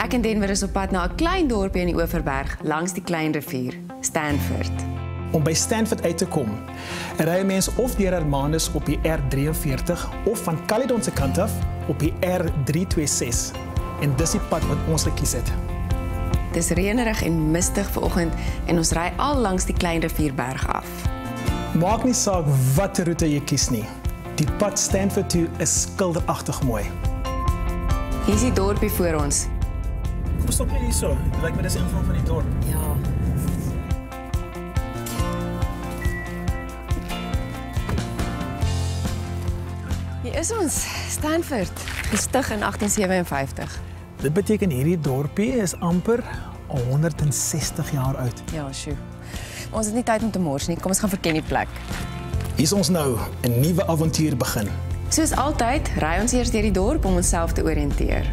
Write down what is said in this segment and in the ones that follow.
Ek en Denver is op pad na 'n klein dorpie in die Oeverberg langs die klein rivier, Stanford. Om by Stanford uit te kom, ry 'n mens of deur Hermanus op die R43 of van Caledon se kant af op die R326. En dis die pad wat ons gekies het. Dis reënerig en mistig vanoggend en ons ry al langs die klein rivierberg af. Maak nie saak watter roete jy kies nie. Die pad Stanford toe is skilderagtig mooi. Hier is die dorpie voor ons. Kom stop net hierso. Dit lyk my dis ingang van die dorp. Ja. Hier is ons, Stanford, gestig in 1857. Dit beteken hierdie dorpie is amper 160 jaar oud. Ja, sjoe. Ons het nie tyd om te mors nie. Kom ons gaan verken die plek. Hier is ons nou, 'n nuwe avontuur begin. Soos altyd, ry ons eers deur die dorp om onsself te oriënteer.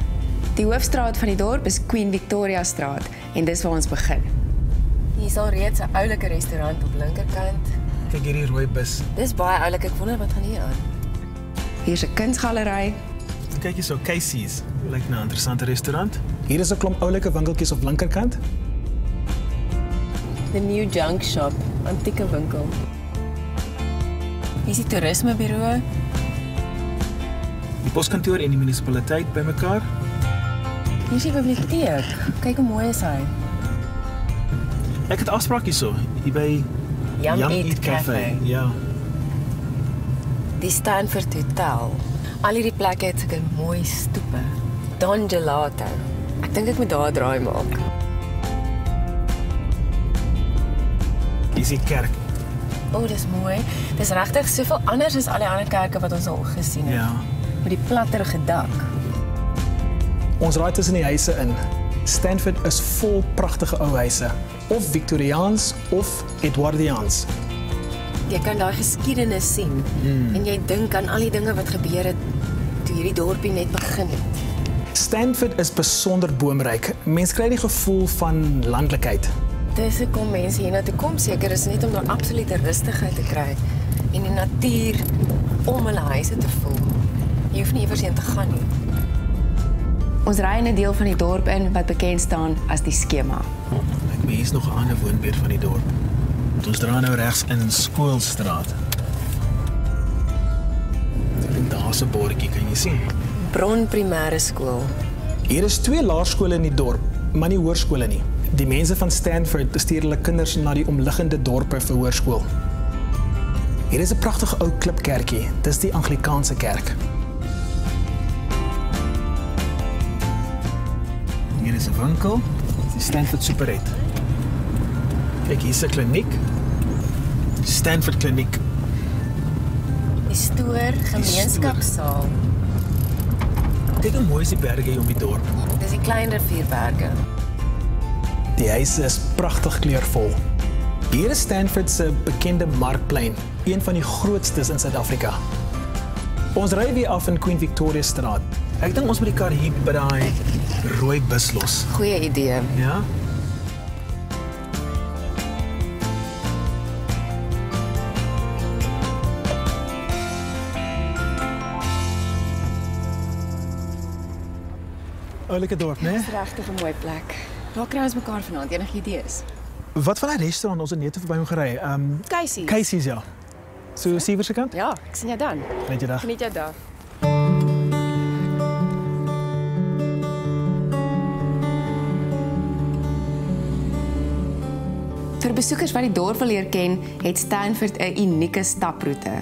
Die hoofstraat van die dorp is Queen Victoria Straat en dis waar ons begin. Hier is al reeds 'n oulike restaurant op linkerkant. Kyk hierdie rooi bus. Dis baie oulik. Ek wonder wat gaan hier aan. Hier's 'n kunsgalery. Kyk hierso, Casey's. Lyk na 'n interessante restaurant. Hier is 'n klomp oulike winkeltjies op linkerkant. The New Junk Shop, antieke winkel. Hier is die toerismebureau. Die poskantoor en die munisipaliteit bymekaar. Hier is die biblioteek. Kyk hoe mooi is hy. Ek het afspraak hierso, hier by Yum Eat Cafe. Ja. Die Stanford Hotel. Al hierdie plekke het sulke mooi stoepe. Don Gelato. Ek dink ek moet daar 'n draai maak. Hier is die kerk. O, dis mooi. Dis regtig soveel anders as al die ander kerke wat ons al gesien het. Ja. Met die platterige dak. Ons raai tussen die huise in. Stanford is vol pragtige ou huise, of Victoriaans of Edwardiaans. Jy kan daai geskiedenis sien en jy dink aan al die dinge wat gebeur het toe hierdie dorpie net begin het. Stanford is besonder boomryk. Mens kry die gevoel van landelikheid. Dis hoekom mense hiernatoe kom, seker is net om daar absolute rustigheid te kry en die natuur om hulle huise te voel. Jy hoef nie eers heen te gaan nie. Ons ry in 'n deel van die dorp in wat bekend staan as die skema. Ek meen hier's nog 'n ander woonbuurt van die dorp. Ons draai nou regs in Skoolstraat. En daar's 'n bordjie, kan jy sien? Bron Primêre Skool. Hier is 2 laerskole in die dorp, maar nie hoërskole nie. Die mense van Stanford stuur hulle kinders na die omliggende dorpe vir hoërskool. Hier is 'n pragtige ou klipkerkie. Dis die Anglikaanse kerk. Hier is 'n winkel, die Stanford Superette. Kyk, hier is 'n kliniek. Stanford Kliniek. Die stoor, gemeenskapssaal. Kyk hoe mooi is die berge hier om die dorp. Dis die klein rivierberge. Die huise is pragtig kleurvol. Hier is Stanford se bekende markplein, een van die grootstes in Suid-Afrika. Ons ry weer af in Queen Victoria Straat. Ek dink ons moet die kar hier by daai rooi bus los. Goeie idee. Ja? Oulike dorp, né? Dis regtig 'n mooi plek. Waar kry ons mekaar vanaand? Enige idees? Wat van 'n restaurant ons het net verby hom gery? Casey's. Casey's, ja. So Siewers se kant? Ja, ek sien jou dan. Net jy dag. Geniet jou dag. Vir besoekers wat die dorp wil leer ken, het Stanford 'n unieke staproete.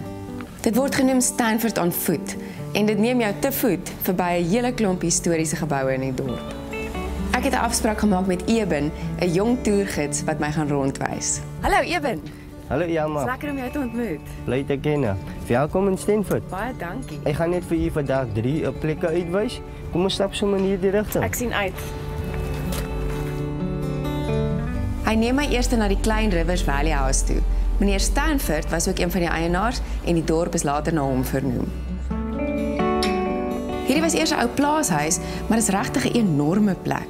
Dit word genoem Stanford on Foot en dit neem jou te voet verby 'n hele klomp historiese geboue in die dorp. Ek het 'n afspraak gemaak met Eben, 'n jong toergids wat my gaan rondwys. Hallo Eben. Hallo Jamma, Lekker om jou te ontmoet. bly te ken. Welkom in Stanford. Baie dankie. Ek gaan net vir u vandag 3 plekke uitwys. Kom ons stap sommer in hierdie rigting. Ek sien uit. Hy neem my eers na die Klein Rivers Valley House toe. Meneer Stanford was ook een van die eienaars en die dorp is later na hom vernoem. Hierdie was eers 'n ou plaashuis, maar dis regtig 'n enorme plek.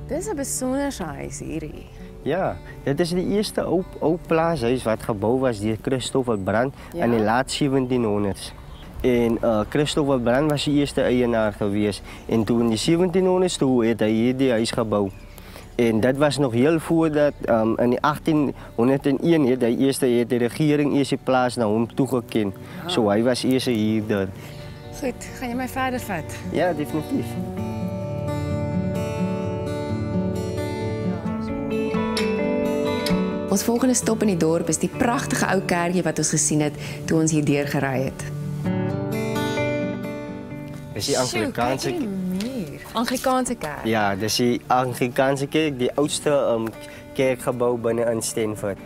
Dis 'n besonderse huis hierdie. Ja, dit is die eerste ou plaashuis wat gebou was deur Christopher Brand Ja? in die laat 1700s. En Christopher Brand was die eerste eienaar geweest. En toen in die 1700s toe het hy hierdie huis gebou. En dat was nog heel voordat in die 1801 het die regering eers die plaas na hom toegeken. So hy was eers hier. Goed, gaan jy my verder vat? Ja, definitief. Ons volgende stop in die dorp is die pragtige ou kerkie wat ons gesien het toe ons hier deur gery het. Dis die Anglikaanse Anglikaanse kerk. Ja, dis die Anglikaanse kerk, die oudste kerkgebou binne in Stanford.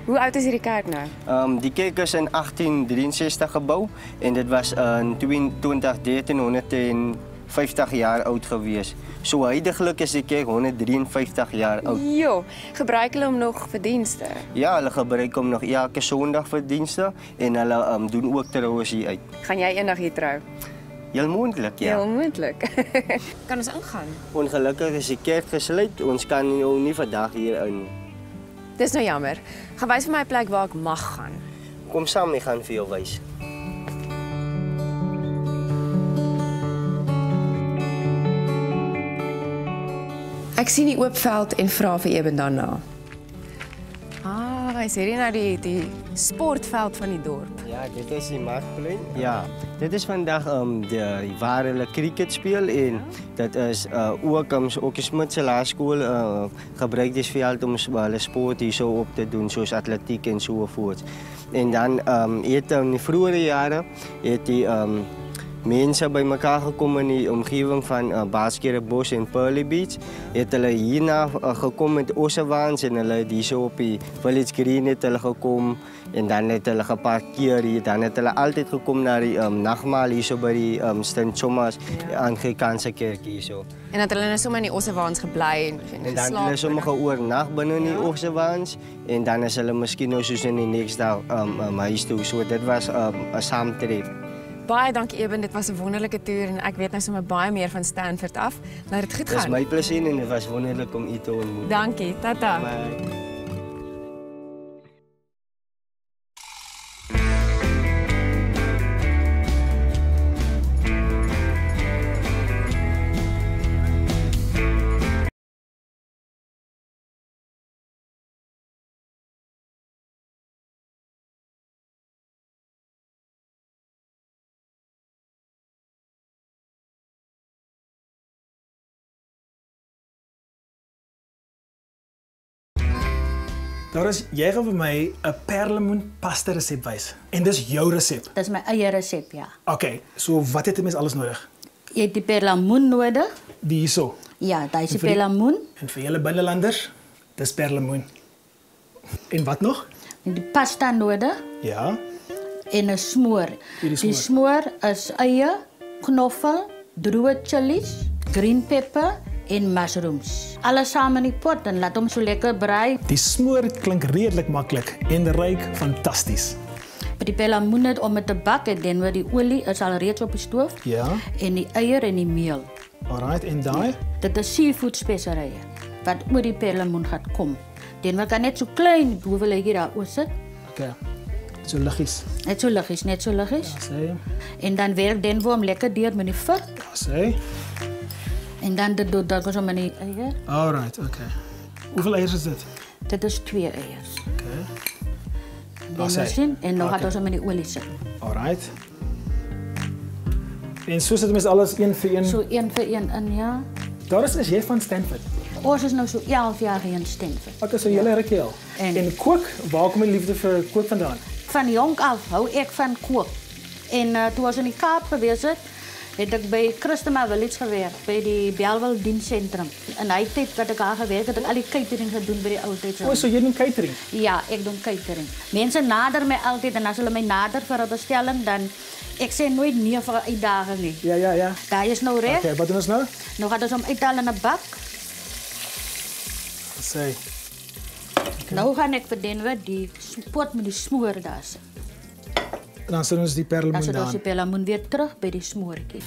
Hoe oud is hierdie kerk nou? Die kerk is in 1863 gebou en dit was in 2013 150 jaar oud geweest. So huidiglik is die kerk 153 jaar oud. Jo, gebruik hulle hom nog vir dienste? Ja, hulle gebruik hom nog elke Sondag vir dienste en hulle doen ook troues hier uit. Gaan jy eendag hier trou? Heel moontlik, ja. Heel moontlik. Kan ons ingaan? Ongelukkig is die kerk gesluit. Ons kan nou nie vandag hier in. Dis nou jammer. Gaan wys vir my 'n plek waar ek mag gaan. Kom saam, ek gaan vir jou wys. Ek sien die oop veld en vra vir Eben daarna. Is hierdie nou die sportveld van die dorp? Ja, dit is die Markplein. Ja, dit is vandag waar hulle cricket speel en dit is ook die Smitse Laerskool gebruik dit veld om hulle sport hier so op te doen soos atletiek en so voort. En dan het in die vroeë jare het die mense bymekaar gekom in die omgewing van Baskerebos en Pearly Beach. Het hulle hierna gekom met ossewaans en hulle het hier so op die Village Green het hulle gekom en dan het hulle geparkeer hier. Dan het hulle altyd gekom na die nagmaal hier so by die St. Thomas Anglikaanse kerk hier so. En dat hulle nou sommer in die ossewaans gebly en dan het hulle sommer oornag binne in die ossewaans en dan is hulle miskien nou soos in die next dag huis toe. So dit was 'n saamtrip. Baie dankie Eben, dit was 'n wonderlike toer en ek weet nou sommer baie meer van Stanford af. Laat dit goed gaan. Dis my plesier en dit was wonderlik om u te ontmoet. Dankie, tata. Bye. Daar is jy gaan vir my 'n perlemoen pasta resep wys. En dis jou resep. Dis my eie resep, ja. Okay, so wat het 'n mens alles nodig? Jy het die perlemoen nodig. Die hierso. Ja, daai is die perlemoen. En vir julle binnelanders, dis perlemoen. En wat nog? En die pasta nodig. Ja. En 'n smoor. Die smoor is eie, knoffel, droë chillies, green pepper en mushrooms. Alles saam in die pot en laat hom so lekker brei. Die smoor klink redelik maklik en ruik fantasties. By die perlemoen om dit te bak het, dan word die olie is al reeds op die stoof. Ja. En die eier en die meel. Alright, en daai? Dit is seafood speserye wat oor die perlemoen gaan kom. Dan word net so klein hoeveelheid daar oor sit. Okay. So liggies. Net so liggies. Ja, sê. En dan werk den worm lekker deur met die vis. Ja, sê. En dan dit dood dan kom met die eier. Alright, okay. Hoeveel eiers is dit? Dit is 2 eiers. Okay. Dan sien en nou gaan ons met die olie sit. Alright. En so sit mens alles een vir een. So een vir een in, ja. Daar is jy van Stanford. Ons is nou so 11 jaar hier in Stanford. Wat is 'n hele rukkie al? En kook, waar kom die liefde vir kook vandaan? Van jonk af hou ek van kook. En toe ons in die Kaap gewees het ek by Christema Village gewerk, by die Bellville Diensentrum. En hy tyd wat ek daar gewerk het, ek al die catering gedoen by die oudtydse. O, so jy doen catering? Ja, ek doen catering. Mense nader my altyd en as hulle my nader vir 'n bestelling, dan ek sê nooit nee vir 'n uitdaging nie. Ja. Daar is nou reg. Okay, wat doen ons nou? Nou gaan ons hom uithaal in 'n bak. Sê. Okay. Nou gaan ek vir Denver die pot met die smoor daar sit. Dan sit ons die perlemoen daar. Dan sit ons die perlemoen weer terug by die smoortjie.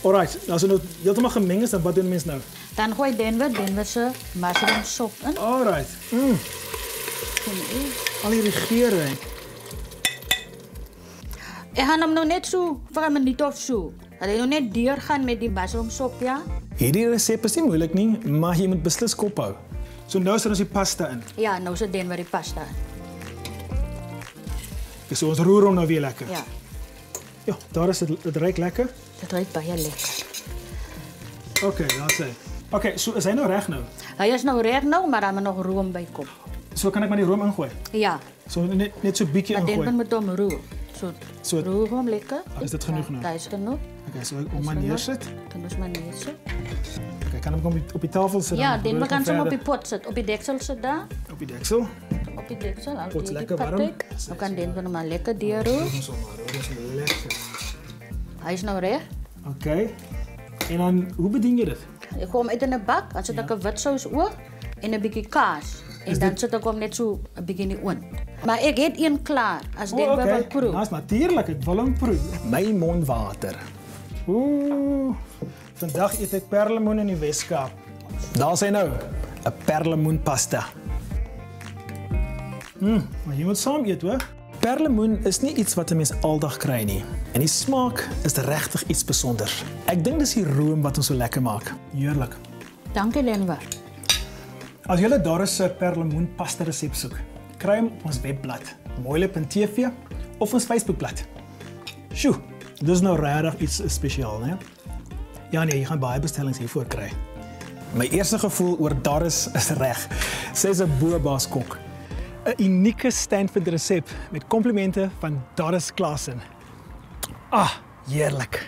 Alright, nou as ons nou heeltemal gemeng is, dan wat doen mens nou? Dan gooi Denver se mushroom sop in. Alright. Al die geure. Ek gaan hom nou net so vir 'n minuut of so. Dat hy nou net deurgaan met die mushroomsop, ja? Hierdie resep is nie moeilik nie, maar jy moet beslis kop hou. So nou sit ons die pasta in. Ja, nou sit Denver die pasta in. So ons roer hom nou weer lekker. Ja, Ja, daar is dit ruik lekker. dit ruik baie lekker. Okay, daar sê. Okay, so is hy nou reg nou? Hy is nou reg nou, maar dan moet nog room bykom. So kan ek maar die room ingooi. Ja, So net so bietjie maar Denver ingooi. moet hom roer. So roer hom lekker. Is dit genoeg nou? Ja, dit is genoeg. Okay, so ek maar neersit. Dan moet maar neersit. Okay, kan hom op die tafel sit. Ja, dan Denver roer kan ek hom hom op die verder. pot sit, op die deksel sit daar. Op die deksel. Op die deksel, al Pot die lekker warm. patek. Dan kan Denver hom maar lekker deurroer. Ons maar roer ons lekker. Hy is nou reg. Okay. En dan hoe bedien jy dit? Ek kom uit in 'n bak, dan sit ek 'n wit sous oor en 'n bietjie kaas. En dan sit ek hom net so 'n bietjie in die oond. Maar ek het een klaar as Denver wil proe. Dis natuurlik, ek wil hom proe. My mond water. Ooh. Vandag eet ek perlemoen in die Weskaap. Daar sê nou, 'n perlemoenpasta. Maar jy moet saam eet, hoor. Perlemoen is nie iets wat 'n mens aldag kry nie. En die smaak is regtig iets spesiaals. Ek dink dis die room wat ons so lekker maak. Heerlik. Dankie Denver. As julle daar is 'n perlemoenpasta resep soek, kry hom op ons webblad, moilip.tv of ons Facebookblad. Sjoe, dis nou regtig iets spesiaal, né? Ja nee, jy gaan baie bestellings hiervoor kry. My eerste gevoel oor Doris is reg. Sy is 'n bo-baaskok. 'n Unieke Stanford resep met komplimente van Doris Klassen. Ah, heerlik.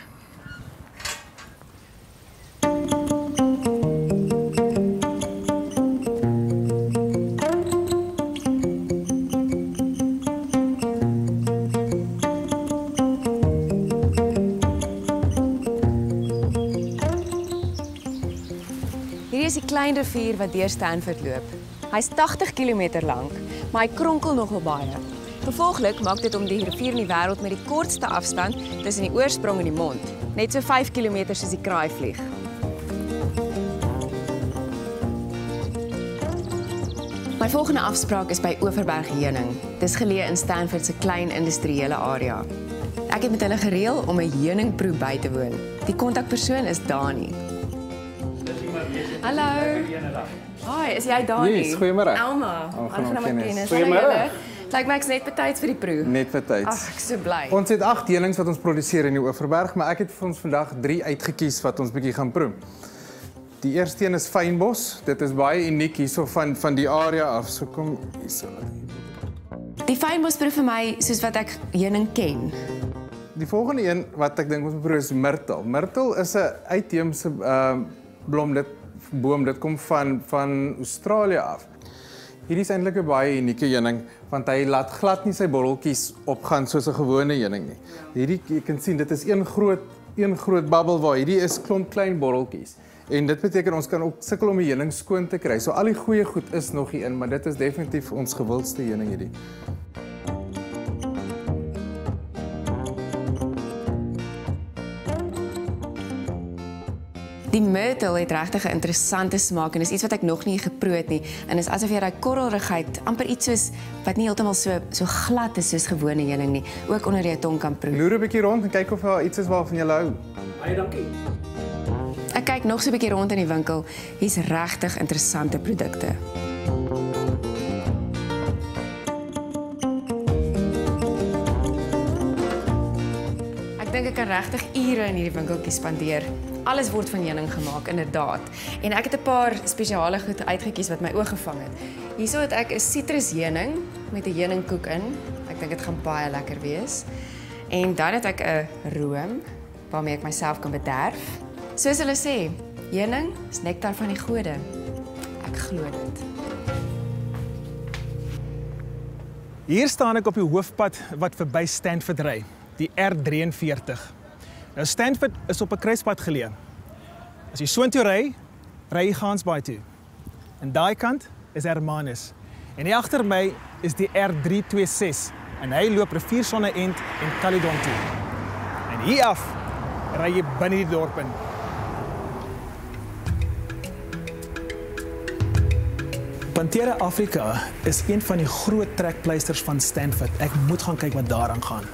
Hierdie is die klein rivier wat deur Stanford loop. Hy's 80 km lank, maar hy kronkel nogal baie. Gevolglik maak dit hom die rivier in die wêreld met die kortste afstand tussen die oorsprong en die mond, net so 5 km soos die kraaivlieg. My volgende afspraak is by Overberg Heuning. Dis geleë in Stanford se klein industriële area. Ek het met hulle gereël om 'n heuningproe by te woon. Die kontakpersoon is Dani. Hallo. Hi, is jy Dani? Yes, goeiemôre. Elma. Aangenaam kennis. Goeiemôre. Lyk my ek's net betyds vir die proe. Net vir tyd. Ag, ek is so bly. Ons het 8 heunings wat ons produseer in die Overberg, maar ek het vir ons vandag 3 uitgekies wat ons bietjie gaan proe. Die eerste een is fynbos. Dit is baie uniek hierso van die area af. So kom hierso. Die fynbos proe vir my soos wat ek heuning ken. Die volgende een wat ek dink ons moet proe is myrtel. Myrtel is 'n uitheemse blom, boom. Dit kom van Australië af. Hierdie is eintlik 'n baie unieke heuning want hy laat glad nie sy borreltjies opgaan soos 'n gewone heuning nie. Hierdie jy kan sien dit is een groot bubbel waar hierdie is klomp klein borreltjies. En dit beteken ons kan ook sukkel om die heuning skoon te kry. So al die goeie goed is nog hier in, maar dit is definitief ons gewildste heuning hierdie. Die myrtle het regtig 'n interessante smaak en is iets wat ek nog nie geproe het nie. En is asof jy daai korrelrigheid amper iets soos wat nie heeltemal so glad is soos gewone heuning nie, ook onder jou tong kan proe. Loer 'n bietjie rond en kyk of daar iets is waarvan jy hou. Baie dankie. Ek kyk nog so 'n bietjie rond in die winkel. Hier's regtig interessante produkte. Ek dink ek kan regtig ure in hierdie winkeltjie spandeer. Alles word van heuning gemaak, inderdaad. En ek het 'n paar spesiale goed uitgekies wat my oog gevang het. Hierso het ek 'n sitrusheuning met 'n heuningkoek in. Ek dink dit gaan baie lekker wees. En dan het ek 'n room waarmee ek myself kan bederf. Soos hulle sê, heuning is nektar van die gode. Ek glo dit. Hier staan ek op die hoofpad wat verby Stanford ry, die R43. Nou Stanford is op 'n kruispunt geleë. As jy soontoe ry, ry jy Gansbaai toe. En daai kant is Hermanus. En hier agter my is die R326 en hy loop Riviersonne-end en Caledon toe. En hier af ry jy binne die dorp in. Pantera Africa is een van die groot trekpleisters van Stanford. Ek moet gaan kyk wat daaraan gaan.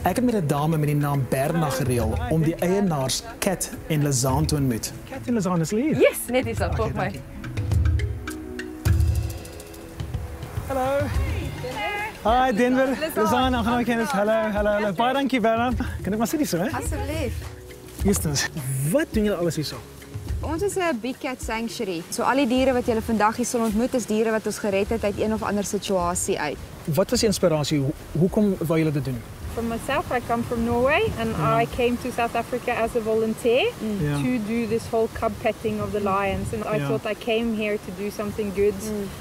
Ek het met 'n dame met die naam Berna gereël om die eienaars Kat en Lazaan te ontmoet. Kat en Lazaan is lief. Yes, net is dat, volg my. Hallo. Hi Denver. Lazaan, ons gaan kennis. Hallo. Baie dankie Berna. Kan ek maar sit hier, hè? Asseblief. Justens, wat doen julle alles hierso? Ons is 'n Big Cat Sanctuary. So al die diere wat julle vandag hier sal ontmoet is diere wat ons gered het uit een of ander situasie uit. Wat was die inspirasie? Hoekom wou julle dit doen? For myself, I come from Norway and I came to South Africa as a volunteer to do this whole cub petting of the lions. And I thought I came here to do something good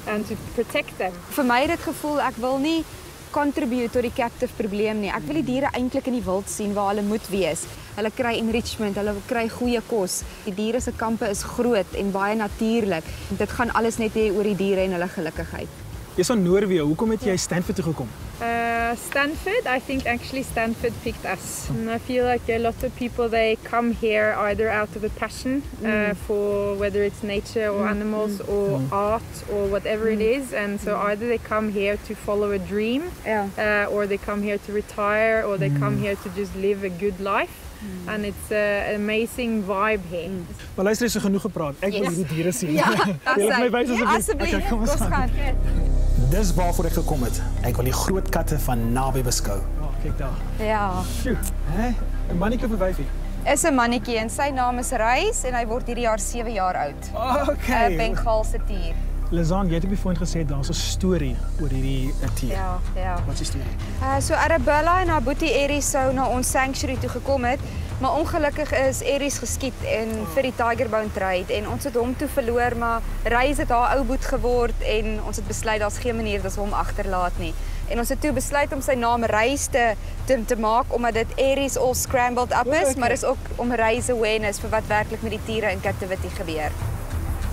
and to protect them. Vir my het dit gevoel ek wil nie contribute tot die captive probleem nie. Ek wil die diere eintlik in die wild sien waar hulle moet wees. Hulle kry enrichment, hulle kry goeie kos. Die diere se kampe is groot en baie natuurlik. Dit gaan alles net hê oor die diere en hulle gelukigheid. Jy's van Noorwe. Hoekom het jy Stanford toe gekom? Stanford, I think actually Stanford picked us. And I feel like a lot of people, they come here either out of a passion for whether it's nature or animals or art or whatever it is. And so either they come here to follow a dream or they come here to retire or they come here to just live a good life. And it's an amazing vibe here. Maar luister, is so genoeg gepraat. Ek wil hierdie diere sien. Ja, Julle my wys asseblief. Okay, kom ons gaan. Dis waarvoor ek gekom het. Ek wil die groot katte van naby beskou. Kyk daar. Ja. Hè? 'n Mannetjie of 'n wyfie? Is 'n mannetjie en sy naam is Reis en hy word hierdie jaar 7 jaar oud. Okay. 'n Bengaalse tier. Lazaan, jy het op die foon gesê daar's 'n storie oor hierdie tier. Ja. Wat is die storie? So Arabella en haar boetie Eris sou na ons sanctuary toe gekom het, maar ongelukkig is Eris geskiet en vir die Tigerbone trade en ons het hom toe verloor, maar Reis het haar ou boet geword en ons het besluit daar's geen manier dat ons hom agterlaat nie. En ons het toe besluit om sy naam Reis te maak omdat dit Eris all scrambled up is, maar is ook om raise awareness vir wat werklik met die diere in captivity gebeur.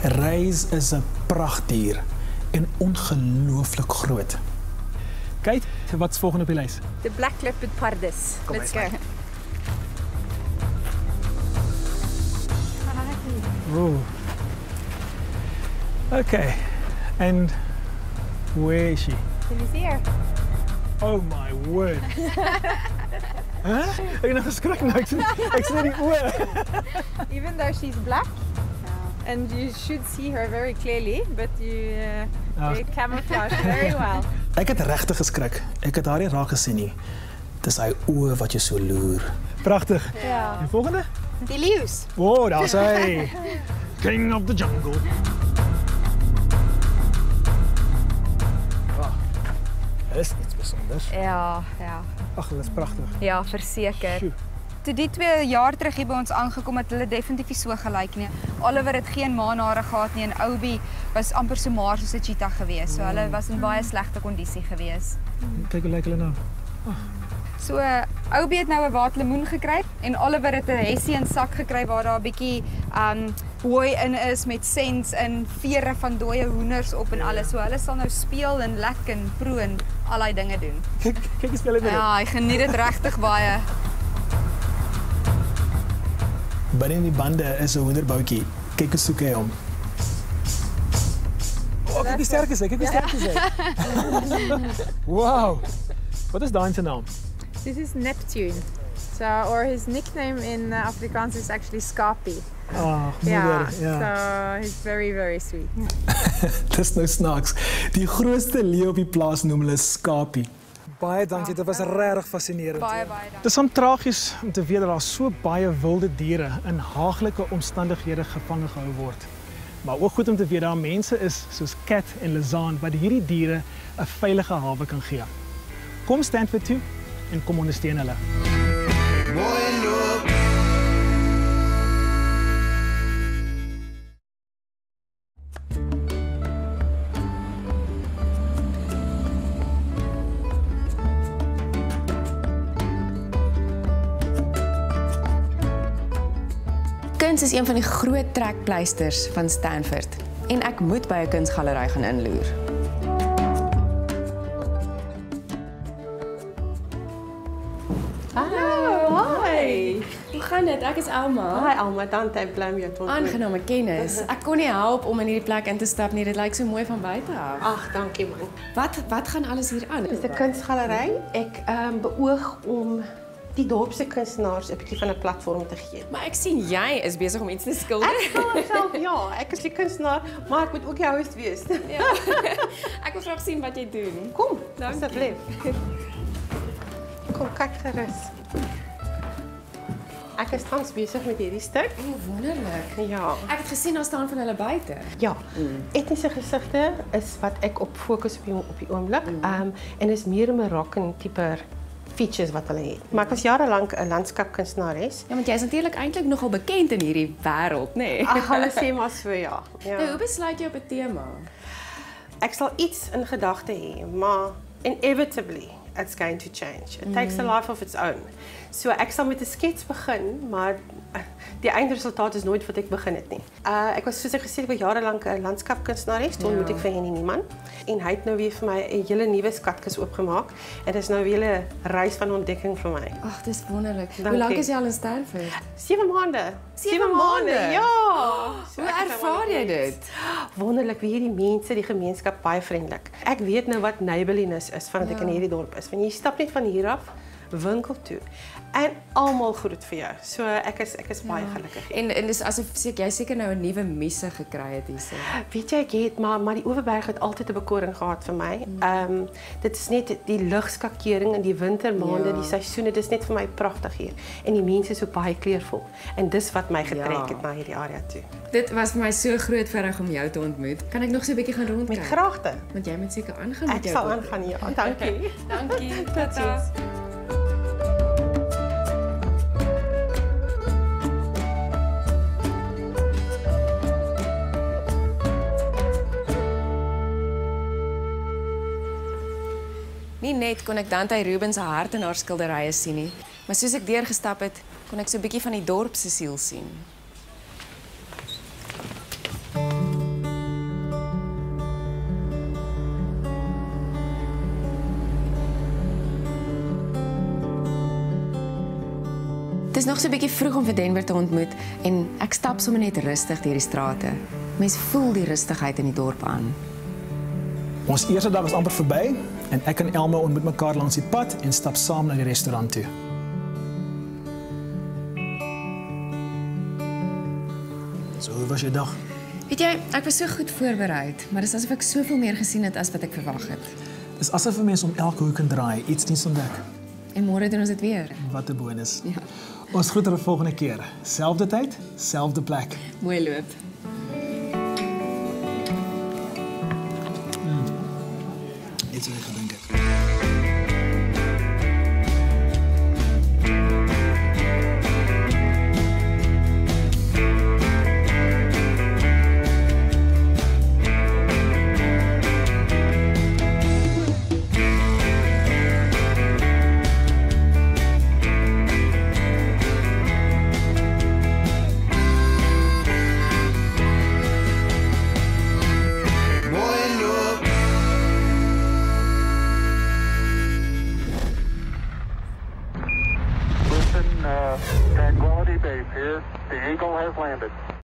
Reis is 'n pragtdier en ongelooflik groot. Kyk, wat's volgende op die lys? The black leopard pardus. Let's go. Oh. Okay. And where is she? She's here. Oh my word. Huh? Ek het nog geskrik nou. Ek sien die oë. Even though she's black, and you should see her very clearly, but you camouflage very well. Ek het regtig geskrik. Ek het haar nie raak gesien nie. Dis hy oë wat jy so loer. Pragtig. Ja. En volgende? Die leeu's. Oh, daar's hy. King of the jungle. Is iets besonders. Ja. Ag, dit is pragtig. Ja, verseker. Toe die 2 jaar terug hier by ons aangekom het, hulle definitief nie so gelyk nie. Oliver het geen maanhare gehad nie en Obi was amper so maar soos 'n cheetah gewees. So hulle was in baie slegte kondisie gewees. Kyk hoe lyk hulle nou. So Obi het nou 'n waterlemoen gekry en Oliver het 'n hessian sak gekry waar daar 'n bietjie hooi in is met sens en vere van dooie hoenders op en alles. So hulle sal nou speel en lek en proe en al daai dinge doen. Kyk hoe speel hulle. Ja, hy geniet dit regtig baie. Binne in die bande is 'n hoenderboutjie. Kyk hoe soek hy hom. Oh, kyk hoe sterk is hy. Wow. Wat is daai se naam? This is Neptune. So, or his nickname in Afrikaans is actually Scapi. Moeder, So he's very, very sweet. Dis nou snaaks. Die grootste leeu op die plaas noem hulle Skapie. Baie dankie, dit was regtig fascinerend. Baie dankie. Dit is soms tragies om te weet dat daar so baie wilde diere in haaglike omstandighede gevange gehou word. Maar ook goed om te weet daar mense is soos Kat en Lazaan wat hierdie diere 'n veilige hawe kan gee. Kom Stanford toe en kom ondersteun hulle. Kuns is een van die groot trekpleisters van Stanford en ek moet by 'n kunsgalery gaan inloer. Hallo, hi. Hoe gaan Janet, ek is Alma. Hi Alma, dankie, ek bly om jou te ontmoet. Aangename kennis. Ek kon nie help om in hierdie plek in te stap nie. Dit lyk so mooi van buite af. Ag, dankie man. Wat gaan alles hier aan? Dis 'n kunsgalery. Ek beoog om die dorpse kunstenaars 'n bietjie van 'n platform te gee. Maar ek sien jy is besig om iets te skilder. Ek sal myself, ja, ek is die kunstenaar, maar ek moet ook die host wees. Ja. Ek wil graag sien wat jy doen. Kom, Dankie. asseblief. Kom, kyk gerus. Ek is tans besig met hierdie stuk. O, wonderlik. Ja. Ek het gesien daar staan van hulle buite. Ja, etniese gesigte is wat ek op fokus op die oomblik. En is meer 'n Moroccan tipe features wat hulle het. Maar ek was jarelank 'n landskapkunstenares. Ja, want jy is natuurlik eintlik nogal bekend in hierdie wêreld, nê? Nee? Ag, hulle sê maar so ja. Nou, hoe besluit jy op 'n tema? Ek sal iets in gedagte hê, maar inevitably it's going to change. It takes a life of its own. So ek sal met 'n skets begin, maar die eindresultaat is nooit wat ek begin het nie. Ek was soos ek gesê het, jarelank 'n landskapkunstenares, toe moet ek vir Henny Niemann en hy het nou weer vir my 'n hele nuwe skatkis oopgemaak en dit is nou weer 'n reis van ontdekking vir my. Ag, dis wonderlik. Hoe lank is jy al in Stanford? 7 maande. 7 maande? Ja. Hoe ervaar jy dit? Wonderlik, wie hierdie mense, die gemeenskap baie vriendelik. Ek weet nou wat neighborliness is vandat ek in hierdie dorp is. Want jy stap net van hier af winkel toe en almal groet vir jou. So ek is baie gelukkig. En dis asof jy seker nou 'n nuwe misse gekry het hierso. Weet jy, ek het maar die Oeverberg het altyd 'n bekoring gehad vir my. Dit is net die ligskakering in die wintermaande, die seisoene, dis net vir my pragtig hier. En die mense is so baie kleurvol. En dis wat my getrek het na hierdie area toe. Dit was vir my so groot voorreg om jou te ontmoet. Kan ek nog so 'n bietjie gaan rondkyk? Met graagte. Want jy moet seker aangaan met Ek jou. sal aangaan, ja. Dankie. Dankie. Totsiens. Nie net kon ek Dante Rubens se hart in haar skilderye sien nie, maar soos ek deurgestap het, kon ek so 'n bietjie van die dorp se siel sien. Dit is nog so 'n bietjie vroeg om vir Denver te ontmoet en ek stap sommer net rustig deur die strate. Mens voel die rustigheid in die dorp aan. Ons eerste dag is amper verby en ek en Elma ontmoet mekaar langs die pad en stap saam na die restaurant toe. So, hoe was jou dag? Weet jy, ek was so goed voorberei, maar dit is asof ek soveel meer gesien het as wat ek verwag het. Dit is asof 'n mens om elke hoek en draai iets nuuts ontdek. En môre doen ons dit weer. Wat 'n bonus. Ja. Ons groet er 'n volgende keer. Selfde tyd, selfde plek. Mooi loop. Iets wat ek